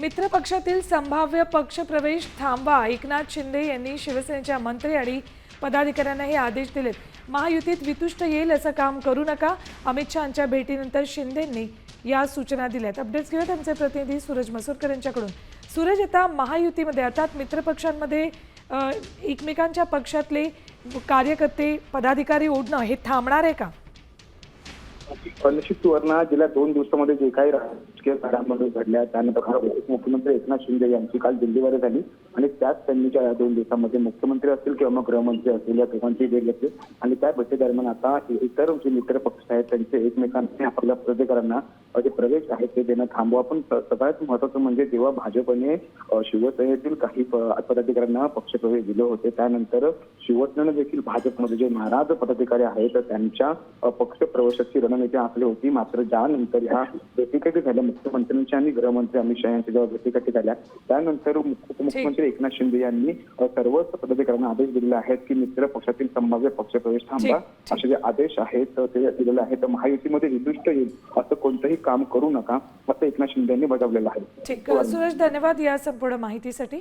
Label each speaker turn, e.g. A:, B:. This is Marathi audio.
A: मित्र पक्षातील संभाव्य पक्षप्रवेश थांबवा. एकनाथ शिंदे यांनी शिवसेनेच्या मंत्री आणि पदाधिकाऱ्यांना हे आदेश दिलेत. महायुतीत वितुष्ट येईल असं काम करू नका. अमित शहांच्या भेटीनंतर शिंदेंनी या सूचना दिल्यात. अपडेट्स घेऊयात आमचे प्रतिनिधी सूरज मसूरकर यांच्याकडून. सूरज, आता महायुतीमध्ये अर्थात मित्रपक्षांमध्ये एकमेकांच्या पक्षातले कार्यकर्ते पदाधिकारी ओढणं हे थांबणार आहे का?
B: निश्चित सुवर्ण गेल्या 2 दिवसामध्ये जे काही राजकीय घडामोडी घडल्या त्यानंतर मुख्यमंत्री एकनाथ शिंदे यांची काल दिल्लीवर झाली आणि त्याच त्यांनी या 2 दिवसांमध्ये मुख्यमंत्री असतील किंवा मग गृहमंत्री असतील या दोघांची भेट घेतली आणि त्या भेटीदरम्यान आता इतर जे मित्र पक्ष आहेत त्यांचे एकमेकांनी आपल्या पदाधिकाऱ्यांना जे प्रवेश आहेत ते देणं थांबवा. पण सगळ्यात महत्त्वाचं म्हणजे जेव्हा भाजपने शिवसेनेतील काही पदाधिकाऱ्यांना पक्षप्रवेश दिले होते त्यानंतर शिवसेनेने देखील भाजपमध्ये जे नाराज पदाधिकारी आहेत त्यांच्या पक्षप्रवेशाची रणनीती आखली होती. मात्र ज्यानंतर ह्या भेटीगाठी झाल्या मुख्यमंत्र्यांच्या आणि गृहमंत्री अमित शहा यांच्या जेव्हा भेटीगाठी झाल्या त्यानंतर उपमुख्यमंत्री एकनाथ शिंदे यांनी सर्वच पदाधिकाऱ्यांना आदेश दिलेले आहेत की मित्र पक्षातील संभाव्य पक्षप्रवेश थांबवा असे जे आदेश आहेत ते दिलेले आहेत. महायुतीमध्ये वितुष्ट येईल असं कोणतंही काम करू नका असं एकनाथ शिंदे यांनी बजावलेलं आहे.
A: ठीक, सूरज धन्यवाद या संपूर्ण माहितीसाठी.